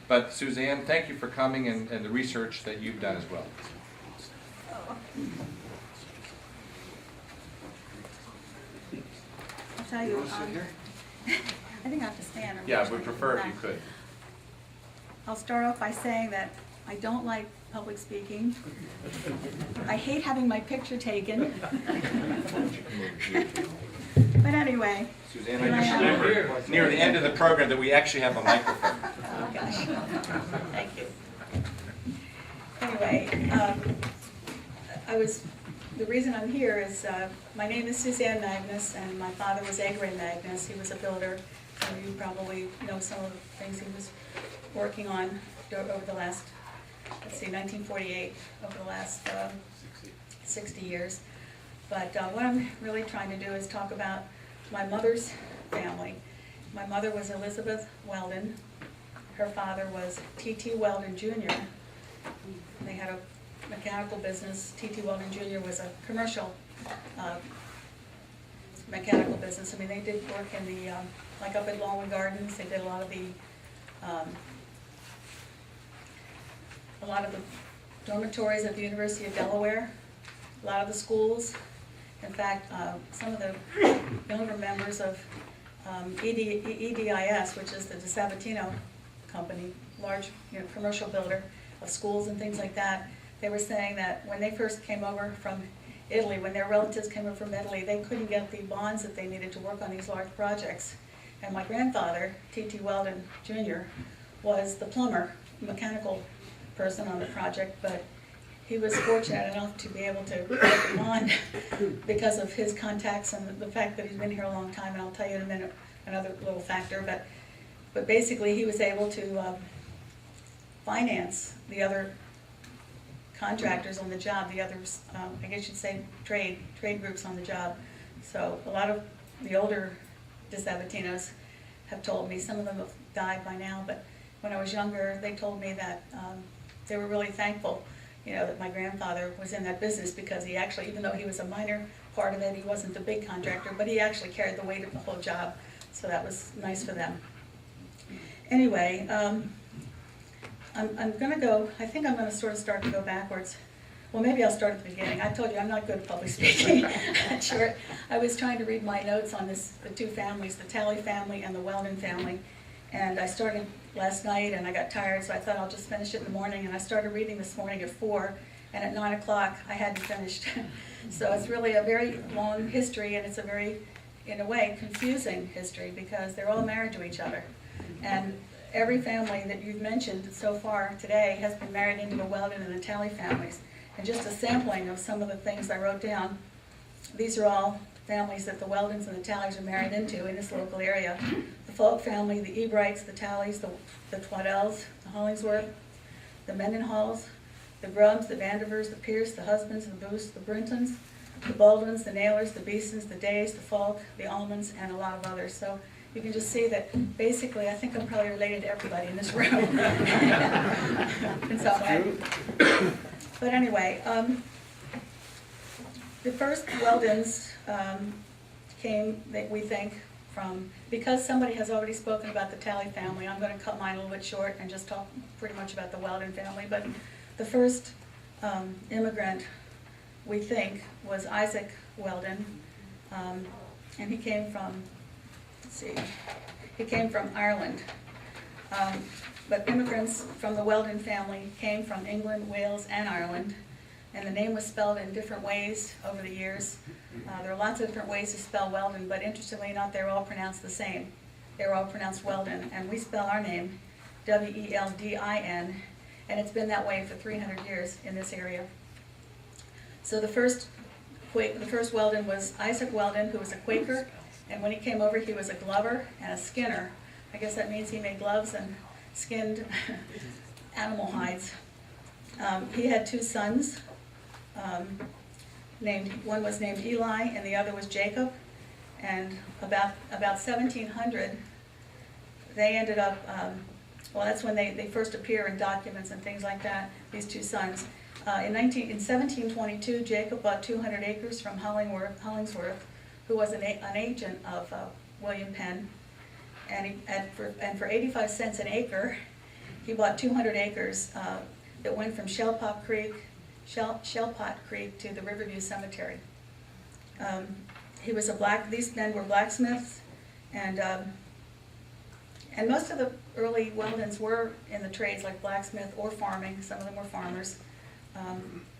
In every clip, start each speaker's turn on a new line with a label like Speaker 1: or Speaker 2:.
Speaker 1: But Susane, thank you for coming and the research that you've done as well.
Speaker 2: I'll tell you, I think I have to stand.
Speaker 1: Yeah, I would prefer if you could.
Speaker 2: I'll start off by saying that I don't like public speaking. I hate having my picture taken. But anyway.
Speaker 1: Susane, I just remembered near the end of the program that we actually have a microphone.
Speaker 2: Oh, gosh. Thank you. Anyway, the reason I'm here is, my name is Susane Magness, and my father was Garen Gunther. He was a builder, so you probably know some of the things he was working on over the last, let's see, 1948, over the last 60 years. But what I'm really trying to do is talk about my mother's family. My mother was Elizabeth Weldon. Her father was T.T. Weldon Jr. They had a mechanical business. T.T. Weldon Jr. was a commercial mechanical business. I mean, they did work in the, like up at Baldwin Gardens, they did a lot of the dormitories at the University of Delaware, a lot of the schools. In fact, some of the younger members of EDIS, which is the DeSabatino company, large commercial builder of schools and things like that, they were saying that when they first came over from Italy, when their relatives came over from Italy, they couldn't get the bonds that they needed to work on these large projects. And my grandfather, T.T. Weldon Jr., was the plumber, mechanical person on the project, but he was fortunate enough to be able to get the bond because of his contacts and the fact that he's been here a long time, and I'll tell you in a minute another little factor, but basically he was able to finance the other contractors on the job, the others, I guess you'd say trade groups on the job. So a lot of the older DeSabatinos have told me, some of them have died by now, but when I was younger, they told me that they were really thankful, that my grandfather was in that business, because he actually, even though he was a minor part of it, he wasn't the big contractor, but he actually carried the weight of the whole job, so that was nice for them. Anyway, I'm going to go, I think I'm going to sort of start to go backwards. Well, maybe I'll start at the beginning. I told you I'm not good at public speaking. Sure. I was trying to read my notes on the two families, the Talley family and the Weldon family, and I started last night and I got tired, so I thought I'll just finish it in the morning, and I started reading this morning at 4, and at 9 o'clock I hadn't finished. So it's really a very long history, and it's a very, in a way, confusing history, because they're all married to each other. And every family that you've mentioned so far today has been married into the Weldon and the Talley families. And just a sampling of some of the things I wrote down, these are all families that the Weldons and the Talleys are married into in this local area. The Foulk family, the Ebrights, the Talleys, the Twaddells, the Hollingsworth, the Mendenhalls, the Grubbs, the Vandevers, the Pierce, the Husbands, the Booths, the Brintons, the Baldwins, the Nailers, the Beesons, the Days, the Foulk, the Almonds, and a lot of others. So you can just see that basically I think I'm probably related to everybody in this room in some way. But anyway, the first Weldons came, we think, from, because somebody has already spoken about the Talley family, I'm going to cut mine a little bit short and just talk pretty much about the Weldon family. But the first immigrant, we think, was Isaac Weldon, and he came from, he came from Ireland. But immigrants from the Weldon family came from England, Wales, and Ireland, and the name was spelled in different ways over the years. There are lots of different ways to spell Weldon, but interestingly enough, they're all pronounced the same. They're all pronounced Weldon, and we spell our name W-E-L-D-I-N, and it's been that way for 300 years in this area. So the first Weldon was Isaac Weldon, who was a Quaker, and when he came over, he was a glover and a skinner. I guess that means he made gloves and skinned animal hides. He had two sons. One was named Eli and the other was Jacob. And about 1700, they ended up, well, that's when they first appear in documents and things like that, these two sons. In 1722, Jacob bought 200 acres from Hollingsworth, who was an agent of William Penn. And for 85 cents an acre, he bought 200 acres that went from Shellpot Creek to the Riverview Cemetery. These men were blacksmiths, and most of the early Weldons were in the trades like blacksmith or farming. Some of them were farmers.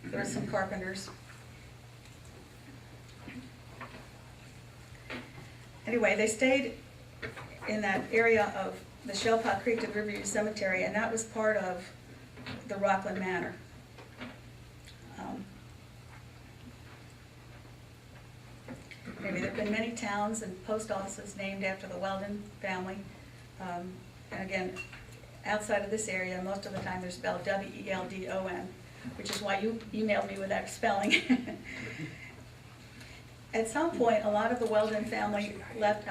Speaker 2: There were some carpenters. Anyway, they stayed in that area of the Shellpot Creek to the Riverview Cemetery, and that was part of the Rockland Manor. Maybe there have been many towns and post offices named after the Weldon family. And again, outside of this area, most of the time they're spelled W-E-L-D-O-N, which is why you emailed me with that spelling. At some point, a lot of the Weldon family left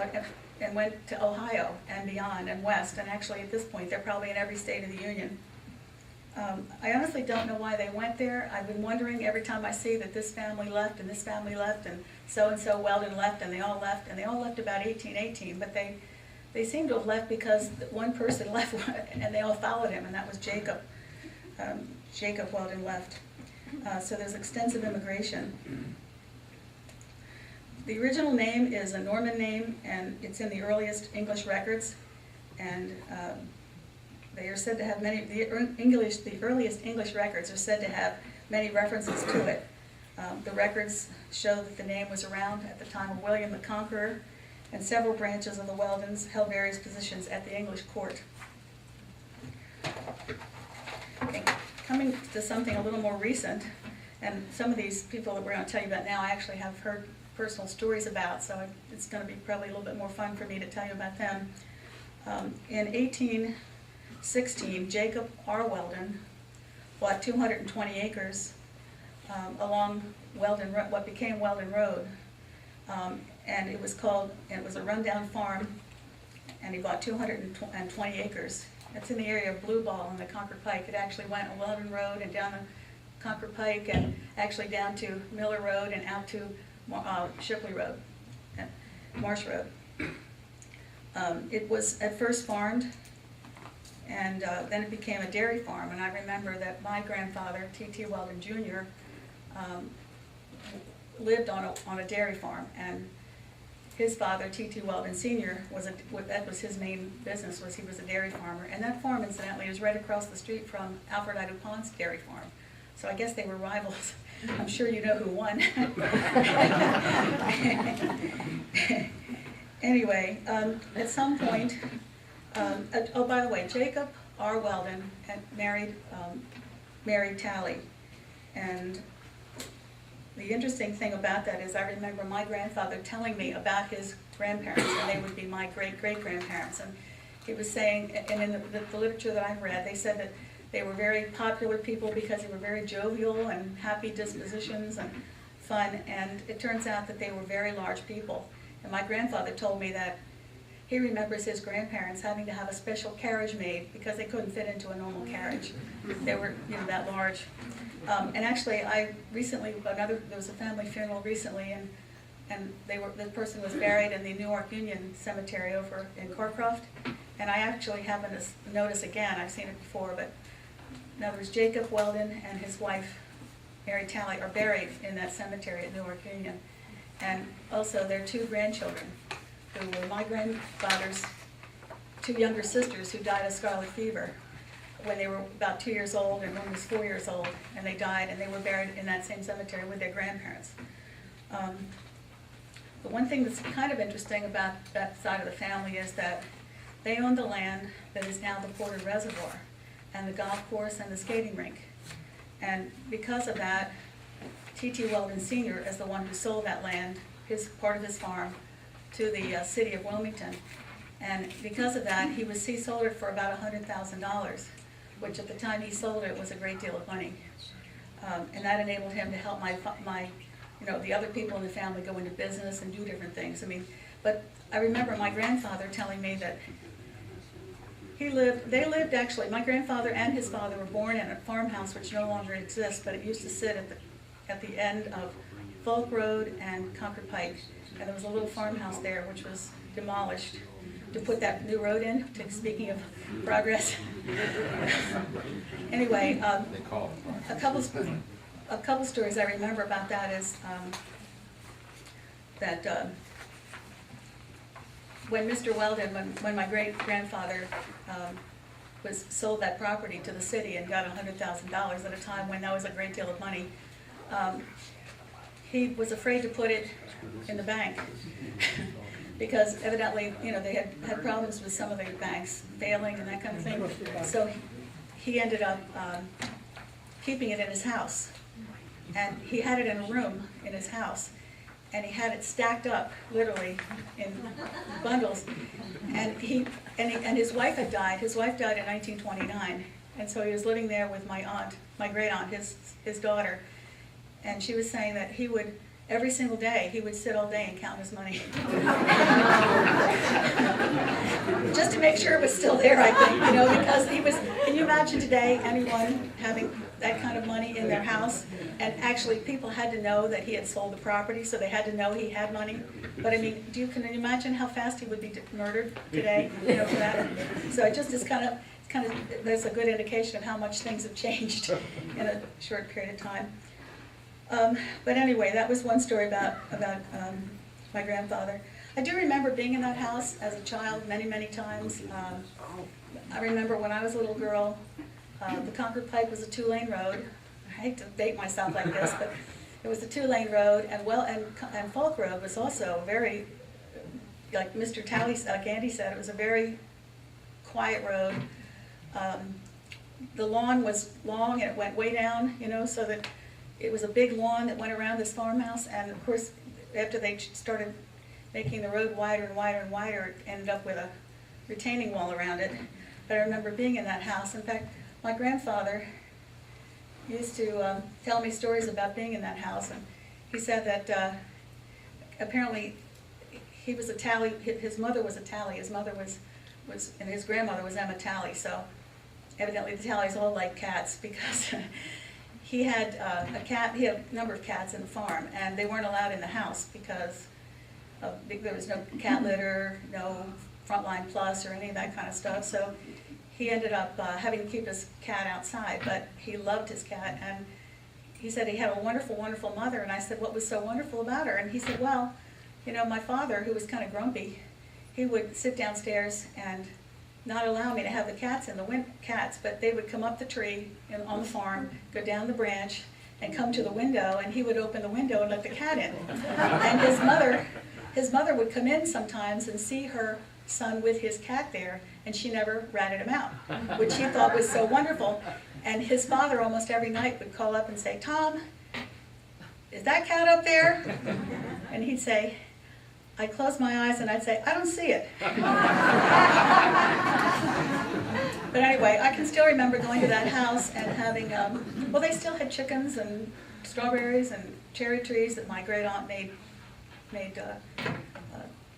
Speaker 2: and went to Ohio and beyond and west, and actually at this point they're probably in every state of the Union. I honestly don't know why they went there. I've been wondering every time I see that this family left and this family left and so Weldon left and they all left about 1818, but they seem to have left because one person left and they all followed him, and that was Jacob. Jacob Weldon left. So there's extensive immigration. The original name is a Norman name, and it's in the earliest English records, and they are said to have many, the earliest English records are said to have many references to it. The records show that the name was around at the time of William the Conqueror, and several branches of the Weldons held various positions at the English court. Okay, coming to something a little more recent, and some of these people that we're going to tell you about now I actually have heard personal stories about, so it's going to be probably a little bit more fun for me to tell you about them. In 1816, Jacob R. Weldon bought 220 acres along what became Weldon Road, and it was a rundown farm, and he bought 220 acres. It's in the area of Blue Ball and the Concord Pike. It actually went on Weldon Road and down the Concord Pike and actually down to Miller Road and out to Shipley Road, Marsh Road. It was at first farmed, and then it became a dairy farm. And I remember that my grandfather, T.T. Weldon Jr., lived on a dairy farm, and his father, T.T. Weldon Sr., that was his main business, he was a dairy farmer. And that farm, incidentally, is right across the street from Alfred I. DuPont's dairy farm. So I guess they were rivals. I'm sure you know who won. Anyway, at some point, oh, by the way, Jacob R. Weldon had married Talley. And the interesting thing about that is I remember my grandfather telling me about his grandparents, and they would be my great-great-grandparents. And he was saying, and in the literature that I've read, they said that they were very popular people because they were very jovial and happy dispositions and fun, and it turns out that they were very large people. And my grandfather told me that he remembers his grandparents having to have a special carriage made because they couldn't fit into a normal carriage. They were, that large. And actually, there was a family funeral recently, and the person was buried in the Newark Union Cemetery over in Corcroft. And I actually happened to notice again, I've seen it before, but in other words, Jacob Weldon and his wife, Mary Talley, are buried in that cemetery at Newark Union. And also their two grandchildren, who were my grandfather's two younger sisters who died of scarlet fever when they were about 2 years old, and one was 4 years old, and they died, and they were buried in that same cemetery with their grandparents. But one thing that's kind of interesting about that side of the family is that they owned the land that is now the Porter Reservoir, and the golf course and the skating rink. And because of that, T.T. Weldon Sr. is the one who sold that land, part of his farm, to the city of Wilmington. And because of that, he sold it for about $100,000, which at the time he sold it was a great deal of money. And that enabled him to help the other people in the family go into business and do different things. But I remember my grandfather telling me that my grandfather and his father were born in a farmhouse which no longer exists, but it used to sit at the end of Foulk Road and Concord Pike. And there was a little farmhouse there which was demolished to put that new road in, speaking of progress. Anyway, a couple stories I remember about that is that when Mr. Weldon, when my great-grandfather sold that property to the city and got $100,000 at a time when that was a great deal of money, he was afraid to put it in the bank because evidently, you know, they had problems with some of the banks failing and that kind of thing. So he ended up keeping it in his house, and he had it in a room in his house, and he had it stacked up literally in bundles. And his wife had died. His wife died in 1929, and so he was living there with my aunt, my great aunt, his daughter. And she was saying that he would, every single day, he would sit all day and count his money. Just to make sure it was still there, I think, you know, because he was, can you imagine today anyone having that kind of money in their house? And actually people had to know that he had sold the property, so they had to know he had money. But I mean, can you imagine how fast he would be murdered today, you know, for that? So it just is kind of, that's a good indication of how much things have changed in a short period of time. But anyway, that was one story about my grandfather. I do remember being in that house as a child many, many times. I remember when I was a little girl, the Concord Pike was a 2-lane road. I hate to date myself like this, but it was a 2-lane road, and Foulk Road was also very, like Mr. Talley, like Andy said, it was a very quiet road. The lawn was long and it went way down, you know, so that it was a big lawn that went around this farmhouse, and of course, after they started making the road wider and wider and wider, it ended up with a retaining wall around it. But I remember being in that house. In fact, my grandfather used to tell me stories about being in that house, and he said that apparently he was a Talley, his mother was a Talley, his mother was, and his grandmother was Emma Talley, so evidently the Talleys all like cats because he had he had a number of cats in the farm, and they weren't allowed in the house because there was no cat litter, no Frontline Plus or any of that kind of stuff. So he ended up having to keep his cat outside, but he loved his cat, and he said he had a wonderful, wonderful mother. And I said, what was so wonderful about her? And he said, well, you know, my father, who was kind of grumpy, he would sit downstairs and not allow me to have the cats in the cats, but they would come up the tree on the farm, go down the branch, and come to the window, and he would open the window and let the cat in. And his mother would come in sometimes and see her son with his cat there, and she never ratted him out, which he thought was so wonderful. And his father almost every night would call up and say, Tom, is that cat up there? And he'd say, I'd close my eyes and I'd say, I don't see it. But anyway, I can still remember going to that house and having, well, they still had chickens and strawberries and cherry trees that my great aunt made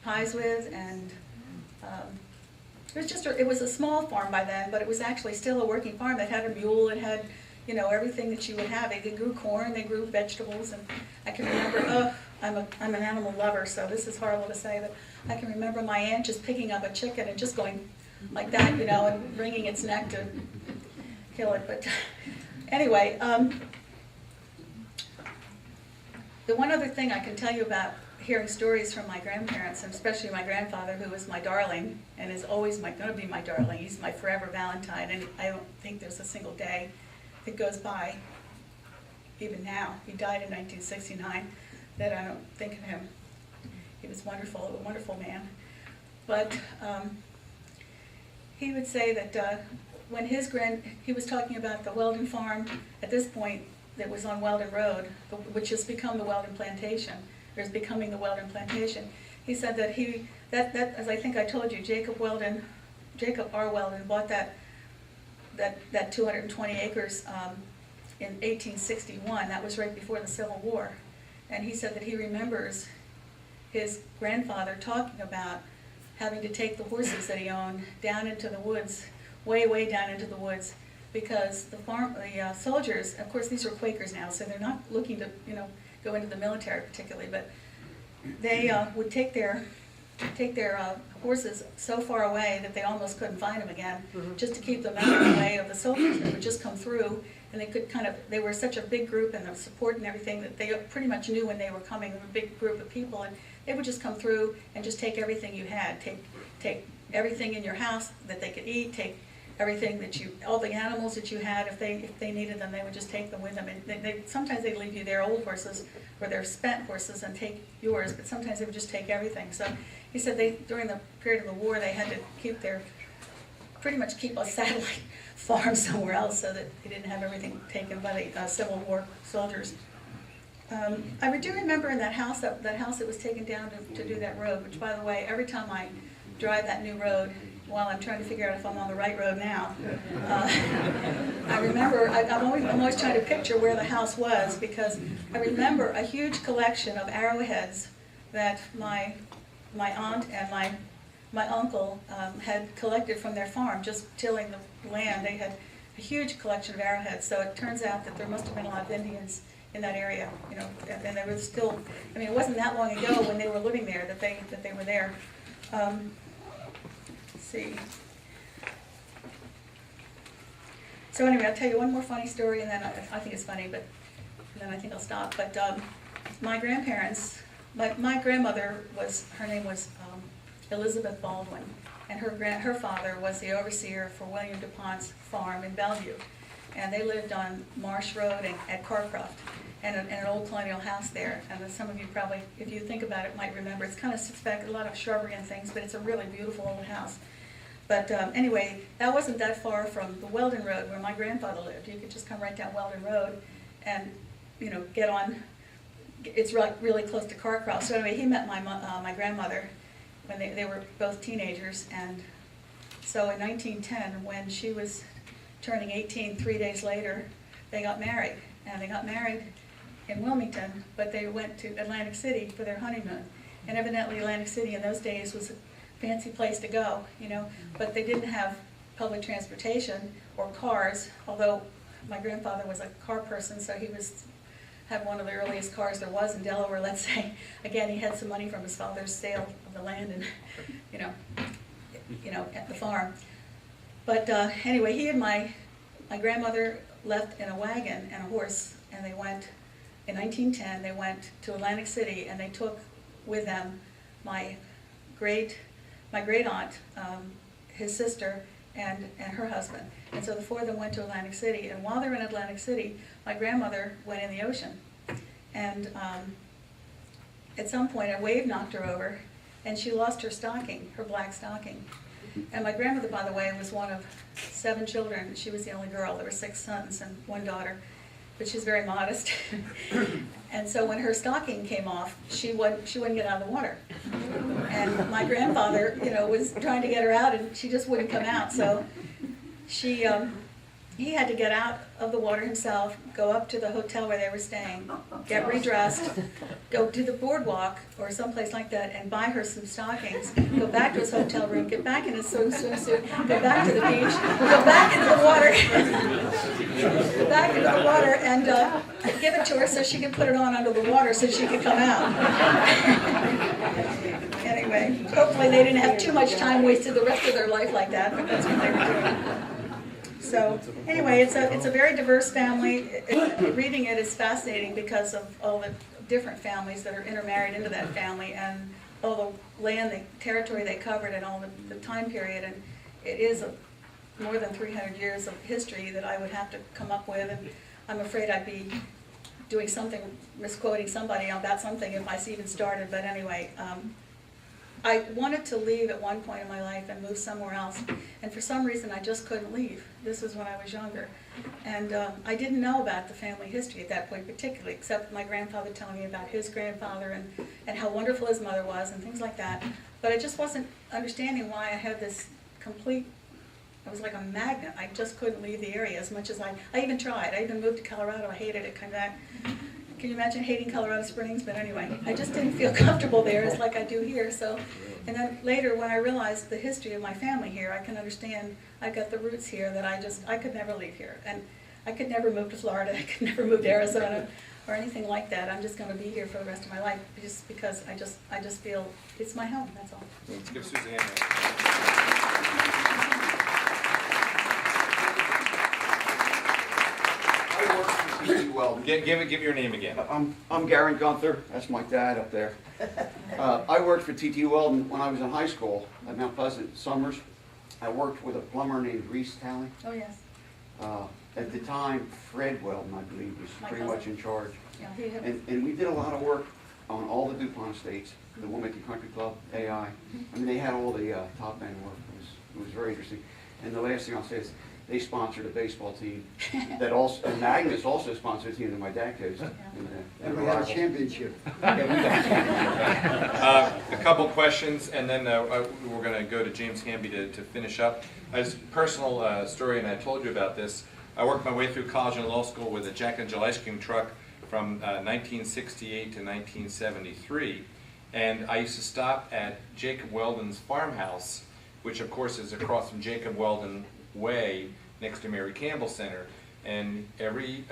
Speaker 2: pies with, and it was a small farm by then, but it was actually still a working farm. It had a mule, it had, you know, everything that you would have. They grew corn, they grew vegetables, and I can remember, I'm an animal lover, so this is horrible to say, but I can remember my aunt just picking up a chicken and just going like that, you know, and wringing its neck to kill it. But anyway, the one other thing I can tell you about hearing stories from my grandparents, and especially my grandfather, who was my darling and is always going to be my darling. He's my forever Valentine, and I don't think there's a single day that goes by, even now. He died in 1969. That I don't think of him. He was wonderful, a wonderful man. But he would say that when he was talking about the Weldon farm, at this point, that was on Weldon Road, which has become the Weldon Plantation, or is becoming the Weldon Plantation. He said that as I think I told you, Jacob R. Weldon bought that 220 acres in 1861. That was right before the Civil War. And he said that he remembers his grandfather talking about having to take the horses that he owned down into the woods, way, way down into the woods, because the soldiers, of course these were Quakers now, so they're not looking to, you know, go into the military particularly, but they would take their take their horses so far away that they almost couldn't find them again, just to keep them out of the way of the soldiers that would just come through. And they were such a big group and the support and everything that they pretty much knew when they were coming. They were a big group of people, and they would just come through and just take everything you had, take everything in your house that they could eat, take everything that all the animals that you had, if they needed them, they would just take them with them. And sometimes they'd leave you their old horses or their spent horses and take yours, but sometimes they would just take everything. So he said during the period of the war, they had to pretty much keep a satellite farm somewhere else so that they didn't have everything taken by the Civil War soldiers. I do remember in that house that was taken down to do that road, which, by the way, every time I drive that new road, while I'm trying to figure out if I'm on the right road now, I remember, I'm always trying to picture where the house was, because I remember a huge collection of arrowheads that my aunt and my uncle had collected from their farm, just tilling the land. They had a huge collection of arrowheads, so it turns out that there must have been a lot of Indians in that area, and they were still, it wasn't that long ago when they were living there that they were there. Let's see. So anyway, I'll tell you one more funny story, and then I think it's funny, but then I think I'll stop. But my grandparents, my grandmother her name was Elizabeth Baldwin, and her father was the overseer for William DuPont's farm in Bellevue, and they lived on Marsh Road at Carcroft, and an old colonial house there. And some of you probably, if you think about it, might remember. It's kind of sits back, a lot of shrubbery and things, but it's a really beautiful old house. But anyway, that wasn't that far from the Weldon Road where my grandfather lived. You could just come right down Weldon Road and, get on. It's really close to Carcroft. So anyway, he met my grandmother when they were both teenagers. And so in 1910, when she was turning 18, 3 days later, they got married. And they got married in Wilmington, but they went to Atlantic City for their honeymoon. And evidently Atlantic City in those days was a fancy place to go, but they didn't have public transportation or cars, although my grandfather was a car person, so he had one of the earliest cars there was in Delaware, let's say. Again, he had some money from his father's sale of the land and, at the farm. But anyway, he and my grandmother left in a wagon and a horse, and they went, in 1910, they went to Atlantic City, and they took with them my great aunt, his sister, and her husband. And so the four of them went to Atlantic City, and while they were in Atlantic City, my grandmother went in the ocean. And at some point, a wave knocked her over, and she lost her stocking, her black stocking. And my grandmother, by the way, was one of 7 children. She was the only girl. There were 6 sons and 1 daughter, but she's very modest. And so when her stocking came off, she wouldn't get out of the water. And my grandfather, was trying to get her out, and she just wouldn't come out. So he had to get out of the water himself, go up to the hotel where they were staying, get redressed, go to the boardwalk or someplace like that and buy her some stockings, go back to his hotel room, get back in his swimsuit, go back to the beach, go back into the water, and give it to her so she could put it on under the water so she could come out. Anyway, hopefully they didn't have too much time wasted the rest of their life like that, but that's what they were doing. So anyway, it's a very diverse family. Reading it is fascinating because of all the different families that are intermarried into that family and all the land, the territory they covered, and all the time period. And it is more than 300 years of history that I would have to come up with. And I'm afraid I'd be doing something, misquoting somebody about something if I even started. But anyway, I wanted to leave at one point in my life and move somewhere else, and for some reason I just couldn't leave. This was when I was younger, and I didn't know about the family history at that point particularly, except my grandfather telling me about his grandfather and how wonderful his mother was and things like that. But I just wasn't understanding why I had this complete, I was like a magnet. I just couldn't leave the area as much as I even tried. I even moved to Colorado. I hated it, come back. Can you imagine hating Colorado Springs? But anyway, I just didn't feel comfortable there. It's like I do here. So, and then later when I realized the history of my family here, I can understand I've got the roots here that I could never leave here. And I could never move to Florida, I could never move to Arizona or anything like that. I'm just gonna be here for the rest of my life, just because I just feel it's my home, that's all.
Speaker 1: Let's give Suzanne
Speaker 3: I work for T.T. Weldon.
Speaker 1: give your name again.
Speaker 3: I'm Garen Gunther, that's my dad up there. I worked for T.T. Weldon when I was in high school at Mount Pleasant Summers. I worked with a plumber named Talley.
Speaker 2: Oh, yes.
Speaker 3: At the time, Fred Weldon, I believe, was
Speaker 2: My
Speaker 3: pretty
Speaker 2: cousin.
Speaker 3: much in charge.
Speaker 2: Yeah, he had,
Speaker 3: And we did a lot of work on all the DuPont estates, the Wilmington Country Club, AI. I mean, they had all the top end work. It was very interesting. And the last thing I'll say is they sponsored a baseball team that also, and Magness also sponsored a team that my dad coached.
Speaker 4: And we had a championship.
Speaker 1: A couple questions, and then we're going to go to James Hanby to finish up. As a personal story, and I told you about this, I worked my way through college and law school with a Jack and Jill ice cream truck from 1968 to 1973, and I used to stop at Jacob Weldon's farmhouse, which of course is across from Jacob Weldon Way next to Mary Campbell Center, and every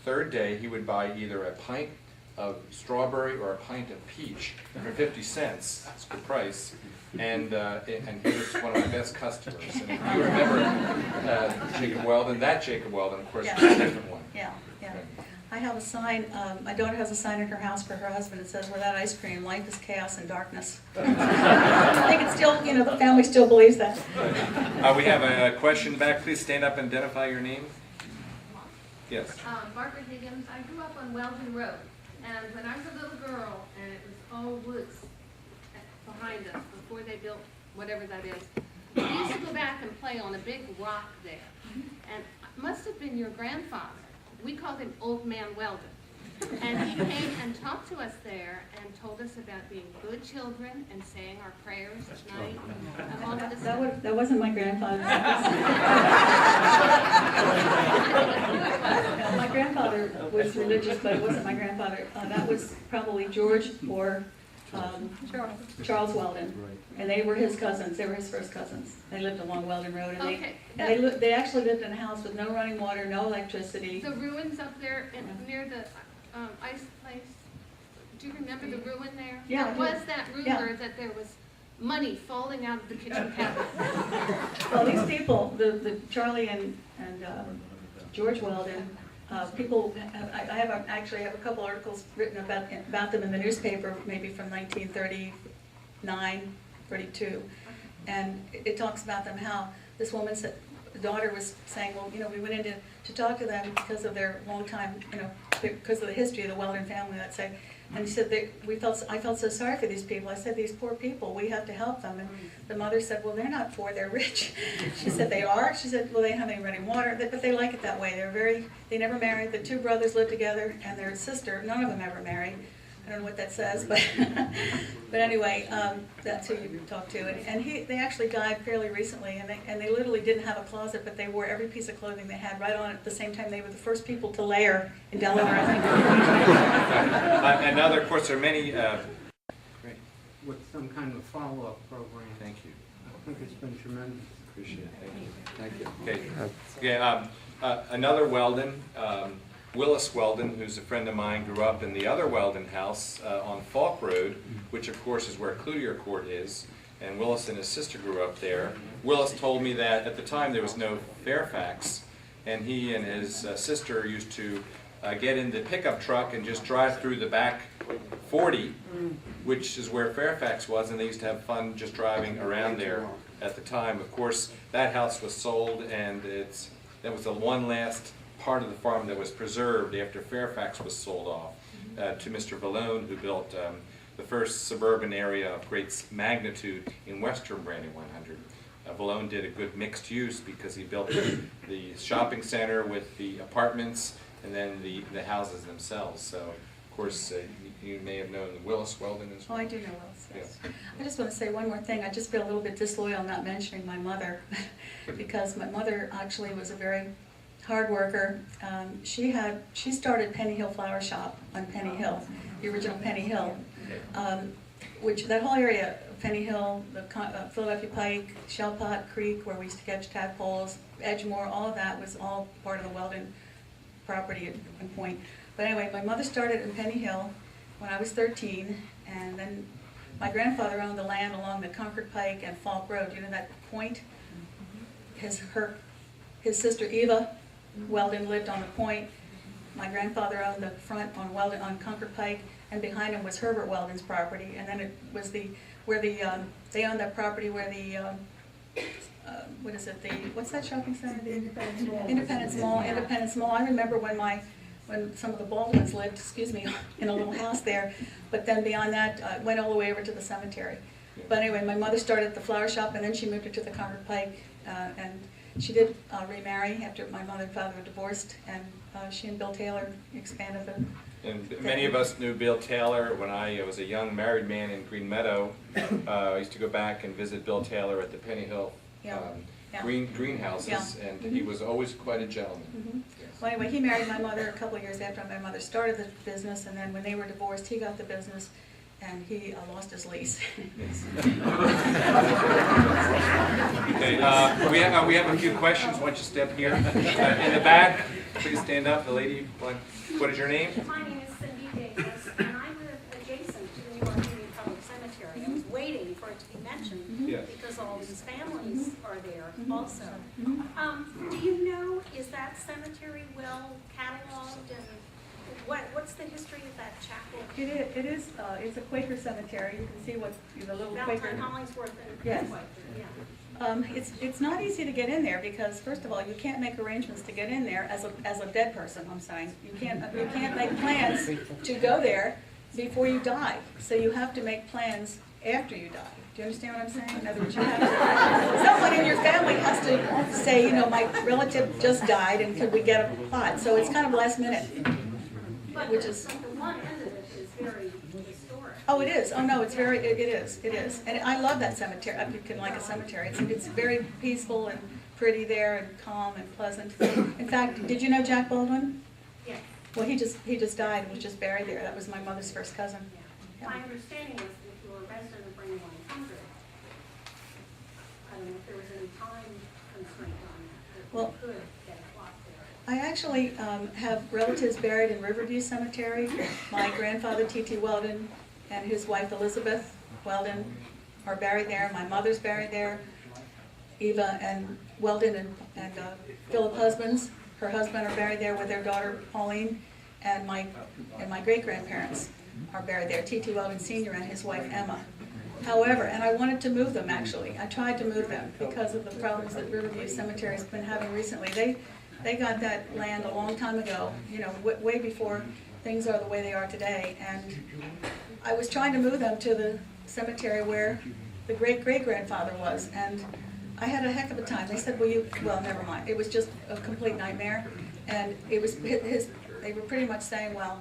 Speaker 1: third day he would buy either a pint of strawberry or a pint of peach for 50 cents. It's a good price. And he was one of my best customers. And if you remember Jacob Weldon, that Jacob Weldon, of course,
Speaker 2: Yeah.
Speaker 1: was a different one.
Speaker 2: yeah, yeah.
Speaker 1: Okay.
Speaker 2: I have a sign, my daughter has a sign in her house for her husband. It says, "Without ice cream, life is chaos and darkness." I think it's still, you know, the family still believes that.
Speaker 1: We have a question back. Please stand up and identify your name. Yes.
Speaker 5: Margaret Higgins. I grew up on Weldon Road, and when I was a little girl, and it was all woods behind us before they built whatever that is, we used to go back and play on a big rock there, and it must have been your grandfather. We called him Old Man Weldon, and he came and talked to us there and told us about being good children and saying our prayers at night and all of this stuff.
Speaker 2: That wasn't my grandfather. My grandfather was religious, but it wasn't my grandfather. That was probably George or Charles Weldon, and they were his cousins. They were his first cousins. They lived along Weldon Road, and
Speaker 5: Okay.
Speaker 2: they actually lived in a house with no running water, no electricity.
Speaker 5: The ruins up there near the ice place, do you remember the ruin there?
Speaker 2: Yeah, I
Speaker 5: There
Speaker 2: do.
Speaker 5: was that rumor that there was money falling out of the kitchen cabinet.
Speaker 2: Well, these people, the Charlie and George Weldon, people, I actually have a couple articles written about them in the newspaper, maybe from 1939, 32, and it talks about them, how this woman said, the daughter was saying, well, you know, we went in to talk to them because of their long time, you know, because of the history of the Weldon family, let's say. And she said, I felt so sorry for these people. I said, these poor people, we have to help them. And the mother said, well, they're not poor, they're rich. She said, they are? She said, well, they don't have any running water, but they like it that way. They never married. The two brothers lived together, and their sister, none of them ever married. I don't know what that says, but but anyway, that's who you talk to. And they actually died fairly recently, and they literally didn't have a closet, but they wore every piece of clothing they had right on at the same time. They were the first people to layer in Delaware, I think.
Speaker 1: And now, of course, there are many. Great.
Speaker 4: With some kind of follow-up program.
Speaker 1: Thank you.
Speaker 4: I think it's been tremendous.
Speaker 1: Appreciate it. Thank you. Thank you. Okay. Okay. Another Weldon. Willis Weldon, who's a friend of mine, grew up in the other Weldon house on Foulk Road, which of course is where Cloutier Court is, and Willis and his sister grew up there. Willis told me that at the time there was no Fairfax, and he and his sister used to get in the pickup truck and just drive through the back 40, which is where Fairfax was, and they used to have fun just driving around there at the time. Of course, that house was sold, and that was the one last part of the farm that was preserved after Fairfax was sold off to Mr. Vallone, who built the first suburban area of great magnitude in western Brandywine Hundred. Vallone did a good mixed use because he built the shopping center with the apartments and then the houses themselves. So, of course, you may have known Willis Weldon as
Speaker 2: Oh,
Speaker 1: well.
Speaker 2: I do know Willis, yes. I just want to say one more thing. I just feel a little bit disloyal not mentioning my mother, because my mother actually was a very hard worker. She started Penny Hill Flower Shop on Penny Hill, the original Penny Hill, which that whole area, Penny Hill, the Philadelphia Pike, Shellpot Creek, where we used to catch tadpoles, Edgemore, all of that was all part of the Weldon property at one point. But anyway, my mother started in Penny Hill when I was 13, and then my grandfather owned the land along the Concord Pike and Foulk Road. You know that point? His sister Eva Weldon lived on the point. My grandfather owned the front on Weldon on Concord Pike, and behind him was Herbert Weldon's property. And then it was they owned that property where the what is it? What's that shopping center? The Independence Mall. Independence Mall. I remember when some of the Baldwins lived, excuse me, in a little house there. But then beyond that, went all the way over to the cemetery. But anyway, my mother started at the flower shop, and then she moved to the Concord Pike, and she did remarry after my mother and father were divorced, and she and Bill Taylor expanded the.
Speaker 1: And many of us knew Bill Taylor when I was a young married man in Green Meadow. I used to go back and visit Bill Taylor at the Penny Hill greenhouses, and he was always quite a gentleman. Yes.
Speaker 2: Well, anyway, he married my mother a couple of years after my mother started the business, and then when they were divorced, he got the business, and he lost his lease.
Speaker 1: Okay, we have a few questions. Why don't you step here? In the back, please stand up. The lady, what is your name?
Speaker 6: My name is Cindy Davis, and I live adjacent to the New York Union Public Cemetery. I was waiting for it to be mentioned
Speaker 1: Yes.
Speaker 6: because all these families are there also. Do you know, is that cemetery well cataloged, and what's the history of that chapel?
Speaker 2: It is. It's a Quaker cemetery. You can see what the little Quaker.
Speaker 6: Valentine Hollingsworth and
Speaker 2: Yes.
Speaker 6: yeah.
Speaker 2: It's not easy to get in there because, first of all, you can't make arrangements to get in there as a dead person. I'm saying you can't make plans to go there before you die. So you have to make plans after you die. Do you understand what I'm saying? In other words, you have to, someone in your family has to say, you know, my relative just died, and could we get a plot? So it's kind of last minute, which is.
Speaker 6: But the one end of it is very historic.
Speaker 2: Oh, it is. Oh, no, it's very, it is. And I love that cemetery. I can like a cemetery. It's very peaceful and pretty there and calm and pleasant. In fact, did you know Jack Baldwin?
Speaker 6: Yes.
Speaker 2: Well, he just died and was just buried there. That was my mother's first cousin.
Speaker 6: Yeah. My understanding is that you were a resident of Brandywine Hundred. I don't know if there was any time constraint on that
Speaker 2: Well,
Speaker 6: you could get a plot there.
Speaker 2: I actually have relatives buried in Riverview Cemetery. My grandfather, T.T. Weldon, and his wife, Elizabeth Weldon, are buried there. My mother's buried there. Eva and Weldon and Philip husbands, her husband, are buried there with their daughter, Pauline, and my great-grandparents are buried there, T.T. Weldon Sr. and his wife, Emma. However, and I wanted to move them, actually. I tried to move them because of the problems that Riverview Cemetery has been having recently. They got that land a long time ago, you know, way before things are the way they are today. And I was trying to move them to the cemetery where the great-great-grandfather was, and I had a heck of a time. They said, well, never mind. It was just a complete nightmare. And it was they were pretty much saying, well,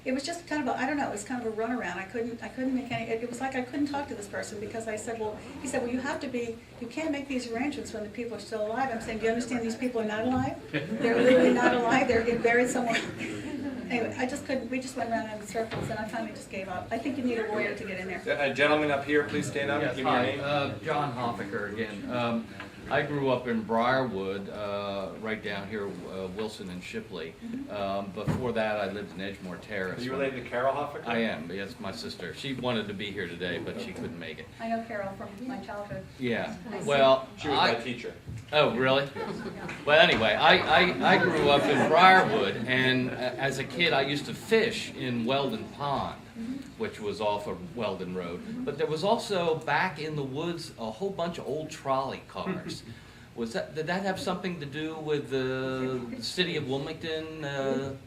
Speaker 2: it was just kind of I don't know, it was kind of a runaround. I couldn't make any, it was like I couldn't talk to this person because I said, he said, well, you can't make these arrangements when the people are still alive. I'm saying, do you understand these people are not alive? They're literally not alive, they're buried somewhere. Anyway, we just went around in circles, and I finally just gave up. I think you need a lawyer to get in there.
Speaker 1: A gentleman up here, please stand up.
Speaker 7: Yes,
Speaker 1: Give me your
Speaker 7: hi,
Speaker 1: name.
Speaker 7: John Hoffaker again. I grew up in Briarwood, right down here, Wilson and Shipley. Before that, I lived in Edgemore Terrace.
Speaker 1: Are you related to Carol Hoffaker?
Speaker 7: I am, yes, my sister. She wanted to be here today, but she couldn't make it.
Speaker 2: I know Carol from my childhood.
Speaker 7: Yeah, well,
Speaker 1: She was my teacher.
Speaker 7: Oh, really? Well, anyway, I grew up in Briarwood, and as a kid, I used to fish in Weldon Pond, which was off of Weldon Road. But there was also, back in the woods, a whole bunch of old trolley cars. Did that have something to do with the city of Wilmington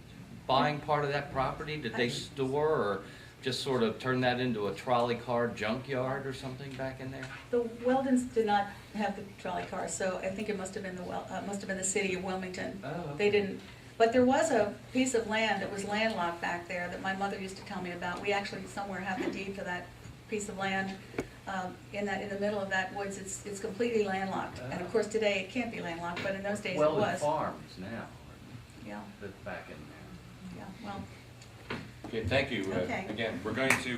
Speaker 7: buying part of that property? Did they store or just sort of turn that into a trolley car junkyard or something back in there?
Speaker 2: The Weldons did not have the trolley car, so I think it must have been the city of Wilmington.
Speaker 7: Oh, okay.
Speaker 2: They didn't. But there was a piece of land that was landlocked back there that my mother used to tell me about. We actually somewhere have the deed for that piece of land. In the middle of that woods, it's completely landlocked. And of course today it can't be landlocked, but in those days it
Speaker 7: Weldon
Speaker 2: was.
Speaker 7: Farms now.
Speaker 2: Yeah.
Speaker 7: That's back in there.
Speaker 2: Yeah. Well.
Speaker 1: Okay, thank you.
Speaker 2: Okay.
Speaker 1: Again, we're going to.